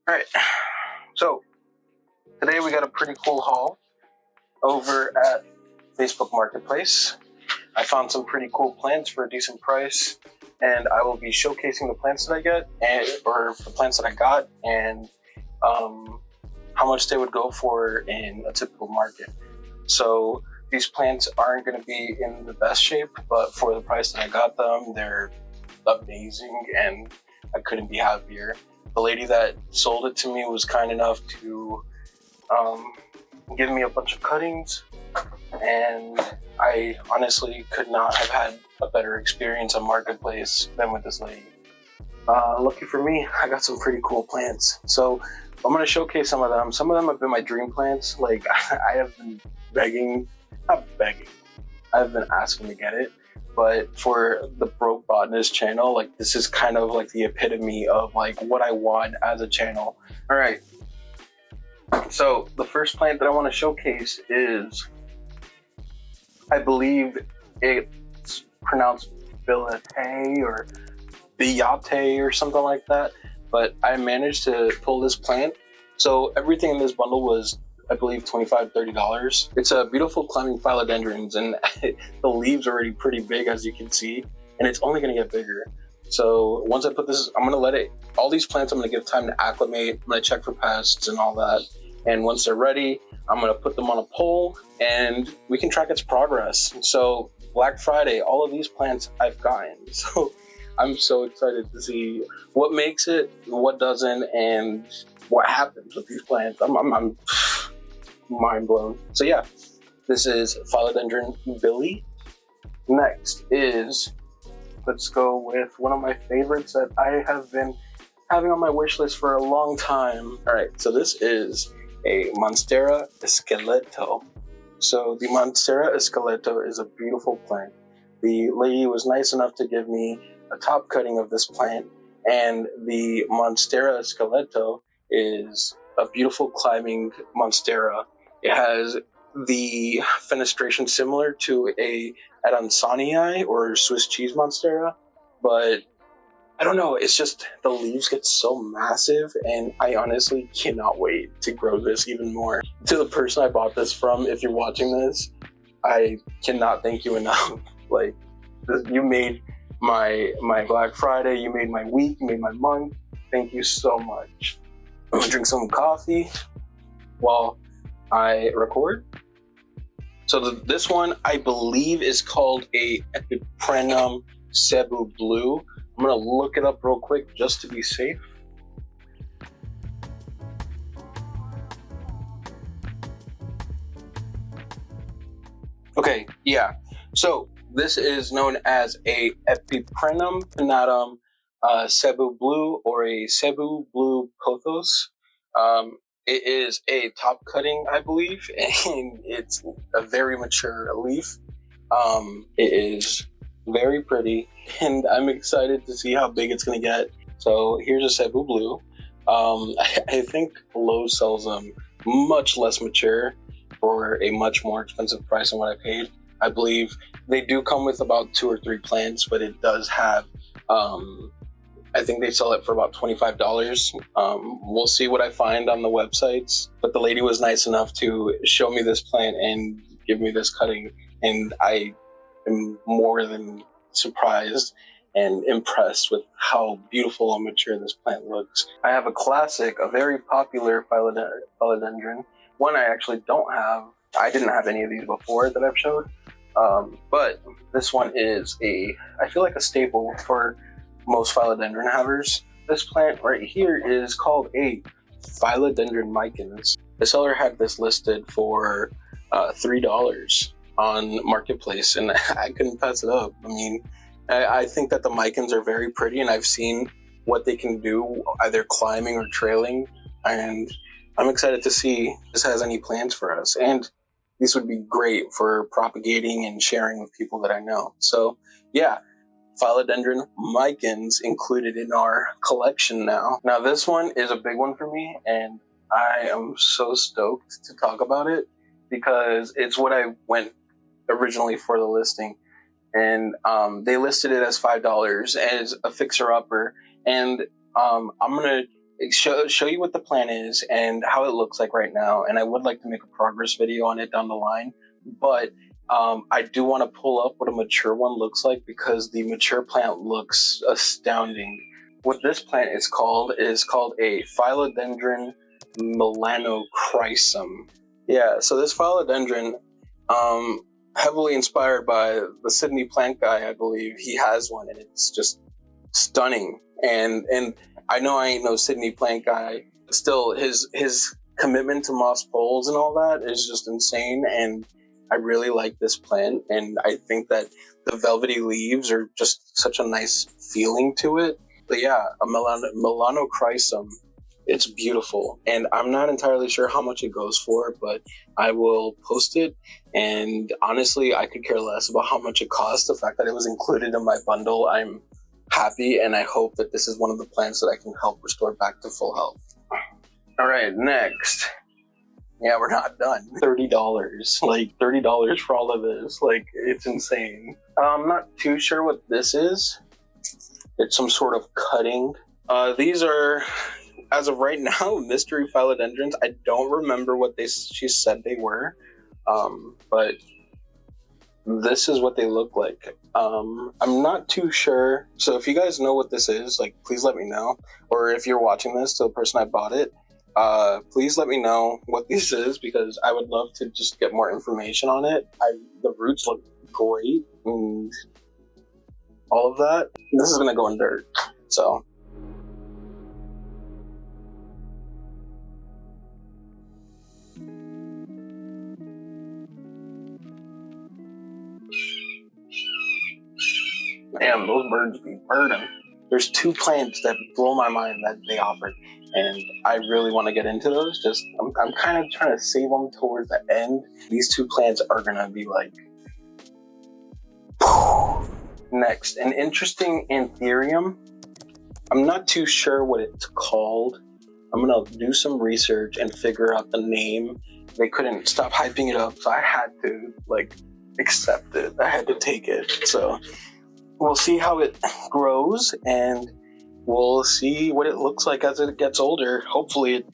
All right, so today we got a pretty cool haul over at Facebook Marketplace. I found some pretty cool plants for a decent price, and I will be showcasing the plants that I get, or the plants that I got, and how much they would go for in a typical market. So these plants aren't going to be in the best shape, but for the price that I got them, they're amazing, and I couldn't be happier. The lady that sold it to me was kind enough to give me a bunch of cuttings, and I honestly could not have had a better experience on Marketplace than with this lady. Lucky for me, I got some pretty cool plants. So I'm going to showcase some of them. Some of them have been my dream plants. Like, I have been I've been asking to get it. But for the Broke Botanist channel, like, this is kind of like the epitome of like what I want as a channel. All right. So the first plant that I want to showcase is, I believe it's pronounced Billate or Billate or something like that. But I managed to pull this plant. So everything in this bundle was, I believe, $25, $30. It's a beautiful climbing philodendrons, and the leaves are already pretty big, as you can see, and it's only going to get bigger. So once I put this, I'm going to let it, all these plants, I'm going to give time to acclimate. I'm going to check for pests and all that. And once they're ready, I'm going to put them on a pole and we can track its progress. So Black Friday, all of these plants I've gotten. So I'm so excited to see what makes it, what doesn't, and what happens with these plants. I'm mind blown. So yeah, this is Philodendron Billy. Next is, let's go with one of my favorites that I have been having on my wish list for a long time. All right, so this is a Monstera Esqueleto. So the Monstera Esqueleto is a beautiful plant. The lady was nice enough to give me a top cutting of this plant, and the Monstera Esqueleto is a beautiful climbing Monstera. It has the fenestration similar to a Adansonii or Swiss cheese Monstera, but I don't know, it's just the leaves get so massive, and I honestly cannot wait to grow this even more. To the person I bought this from, if you're watching this, I cannot thank you enough. Like, you made my Black Friday, you made my week, you made my month. Thank you so much. I'm gonna drink some coffee while I record. So this one, I believe, is called a Epiprenum Cebu Blue. I'm gonna look it up real quick just to be safe. Okay, yeah. So this is known as a Epiprenum pinnatum Cebu Blue, or a Cebu Blue Pothos. It is a top cutting, I believe, and it's a very mature leaf. It is very pretty, and I'm excited to see how big it's going to get. So here's a Cebu Blue. I think Lowe's sells them much less mature for a much more expensive price than what I paid. I believe they do come with about 2 or 3 plants, but it does have, I think they sell it for about $25. We'll see what I find on the websites, but the lady was nice enough to show me this plant and give me this cutting, and I am more than surprised and impressed with how beautiful and mature this plant looks. I have a classic, a very popular philodendron, one I actually don't have. I didn't have any of these before that I've showed, but this one is I feel like a staple for most philodendron havers. This plant right here is called a Philodendron micans. The seller had this listed for $3 on Marketplace, and I couldn't pass it up. I mean, I think that the micans are very pretty, and I've seen what they can do either climbing or trailing, and I'm excited to see if this has any plans for us. And these would be great for propagating and sharing with people that I know. So yeah, Philodendron micans included in our collection now. Now this one is a big one for me, and I am so stoked to talk about it because it's what I went originally for the listing. And they listed it as $5 as a fixer-upper. And I'm going to show you what the plan is and how it looks like right now. And I would like to make a progress video on it down the line, but I do want to pull up what a mature one looks like, because the mature plant looks astounding. What this plant is called a Philodendron melanochrysum. Yeah, so this philodendron, heavily inspired by the Sydney plant guy, I believe. He has one, and it's just stunning. And I know I ain't no Sydney plant guy. Still, his commitment to moss poles and all that is just insane. And I really like this plant. And I think that the velvety leaves are just such a nice feeling to it. But yeah, a melanochrysum. It's beautiful. And I'm not entirely sure how much it goes for, but I will post it. And honestly, I could care less about how much it costs. The fact that it was included in my bundle, I'm happy, and I hope that this is one of the plants that I can help restore back to full health. All right, next. Yeah, we're not done. $30. Like, $30 for all of this. Like, it's insane. I'm not too sure what this is. It's some sort of cutting. These are, as of right now, mystery philodendrons. I don't remember what she said they were, but this is what they look like. I'm not too sure. So if you guys know what this is, like, please let me know. Or if you're watching this to the person I bought it, please let me know what this is, because I would love to just get more information on it. The roots look great and all of that. This is gonna go in dirt, so. Damn, those birds be birding. There's 2 plants that blow my mind that they offered, and I really want to get into those. I'm kind of trying to save them towards the end. These 2 plants are gonna be like. Next, an interesting anthurium. I'm not too sure what it's called. I'm gonna do some research and figure out the name. They couldn't stop hyping it up, so I had to accept it. I had to take it. So we'll see how it grows, and we'll see what it looks like as it gets older. Hopefully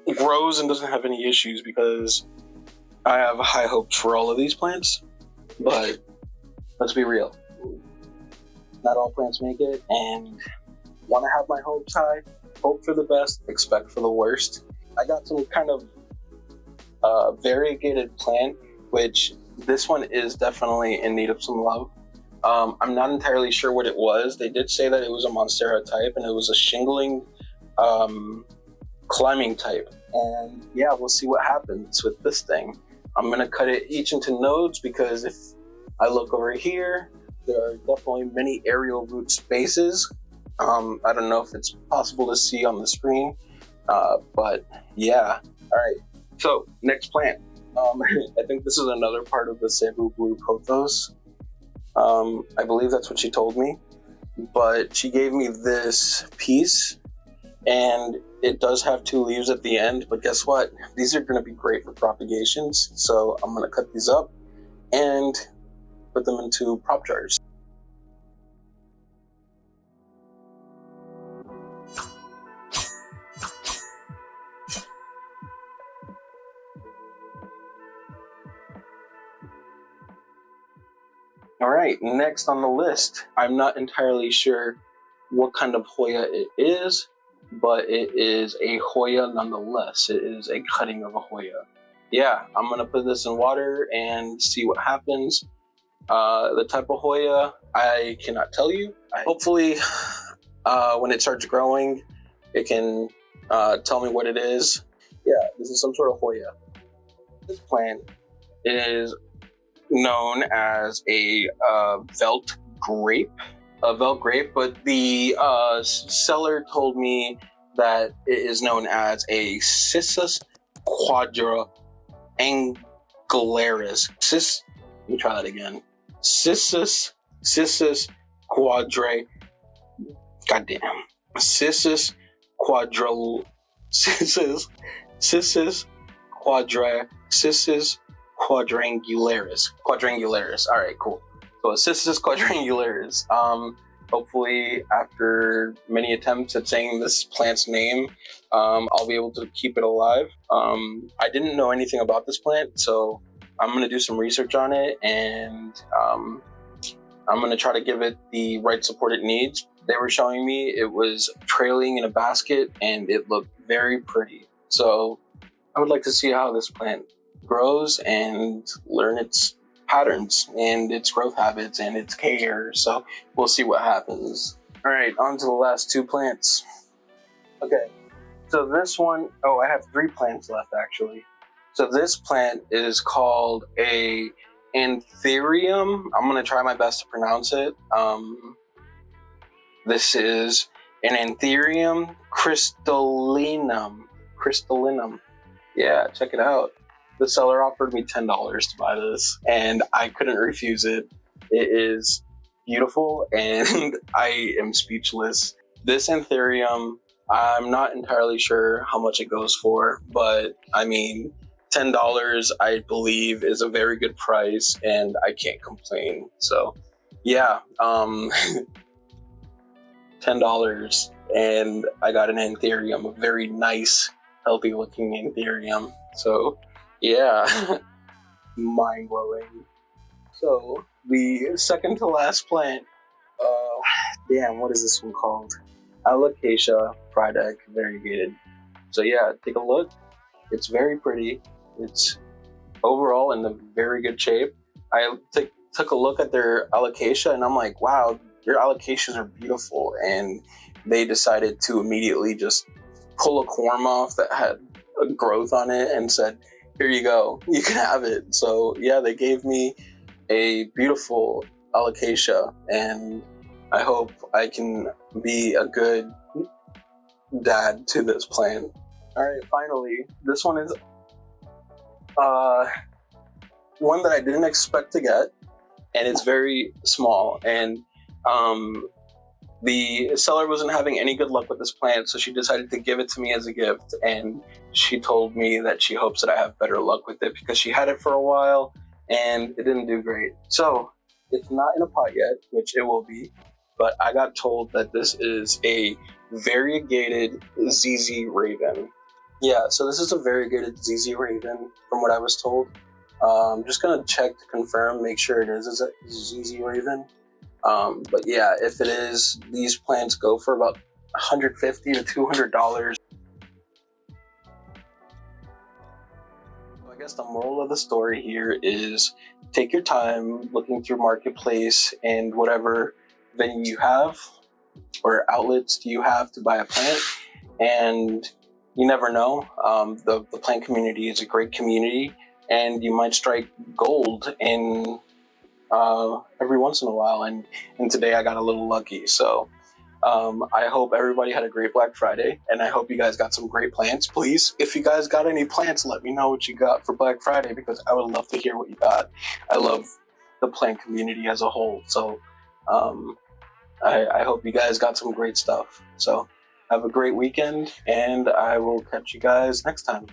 it grows and doesn't have any issues, because I have high hopes for all of these plants. But let's be real. Not all plants make it, and want to have my hopes high. Hope for the best, expect for the worst. I got some kind of variegated plant, which this one is definitely in need of some love. I'm not entirely sure what it was. They did say that it was a Monstera type, and it was a shingling climbing type. And yeah, we'll see what happens with this thing. I'm gonna cut it each into nodes, because if I look over here, there are definitely many aerial root spaces. I don't know if it's possible to see on the screen, but yeah. All right, so next plant. I think this is another part of the Cebu Blue Pothos. I believe that's what she told me, but she gave me this piece, and it does have 2 leaves at the end, but guess what? These are going to be great for propagations, so I'm going to cut these up and put them into prop jars. All right, next on the list, I'm not entirely sure what kind of Hoya it is, but it is a Hoya nonetheless. It is a cutting of a Hoya. Yeah, I'm gonna put this in water and see what happens. The type of Hoya, I cannot tell you. Hopefully, when it starts growing, it can tell me what it is. Yeah, this is some sort of Hoya. This plant is known as a Velt grape, but the seller told me that it is known as a Cissus quadrangularis. Let me try that again. Cissus quadra. Goddamn. Cissus quadrangularis. All right, cool. So Cissus quadrangularis. hopefully after many attempts at saying this plant's name, I'll be able to keep it alive. I didn't know anything about this plant, so I'm going to do some research on it, and I'm going to try to give it the right support it needs. They were showing me it was trailing in a basket, and it looked very pretty. So I would like to see how this plant grows and learn its patterns and its growth habits and its care. So we'll see what happens. All right, on to the last two plants. Okay, so this one, oh, I have 3 plants left actually. So this plant is called a Anthurium. I'm gonna try my best to pronounce it. This is an Anthurium crystallinum. Crystallinum. Yeah, check it out. The seller offered me $10 to buy this, and I couldn't refuse it. It is beautiful, and I am speechless. This Anthurium, I'm not entirely sure how much it goes for, but I mean, $10 I believe is a very good price, and I can't complain. So yeah, $10, and I got an Anthurium, a very nice, healthy looking Anthurium. So yeah, mind blowing. So the second to last plant, damn, what is this one called? Alocasia friedek variegated. So yeah, take a look. It's very pretty. It's overall in a very good shape. I took a look at their alocasia, and I'm like, wow, your alocasias are beautiful. And they decided to immediately just pull a corm off that had a growth on it and said, here you go, you can have it. So yeah, they gave me a beautiful alocasia, and I hope I can be a good dad to this plant. All right, finally, this one is one that I didn't expect to get, and it's very small, and the seller wasn't having any good luck with this plant, so she decided to give it to me as a gift, and she told me that she hopes that I have better luck with it because she had it for a while and it didn't do great. So it's not in a pot yet, which it will be, but I got told that this is a variegated ZZ Raven. Yeah, so this is a variegated ZZ Raven from what I was told. I'm just gonna check to confirm, make sure it is a ZZ Raven. But yeah, if it is, these plants go for about $150 to $200. I guess the moral of the story here is take your time looking through Marketplace and whatever venue you have or outlets you have to buy a plant, and you never know. The plant community is a great community, and you might strike gold in every once in a while, and today I got a little lucky. So I hope everybody had a great Black Friday, and I hope you guys got some great plants. Please, if you guys got any plants, let me know what you got for Black Friday, because I would love to hear what you got. I love the plant community as a whole, so I hope you guys got some great stuff. So have a great weekend, and I will catch you guys next time.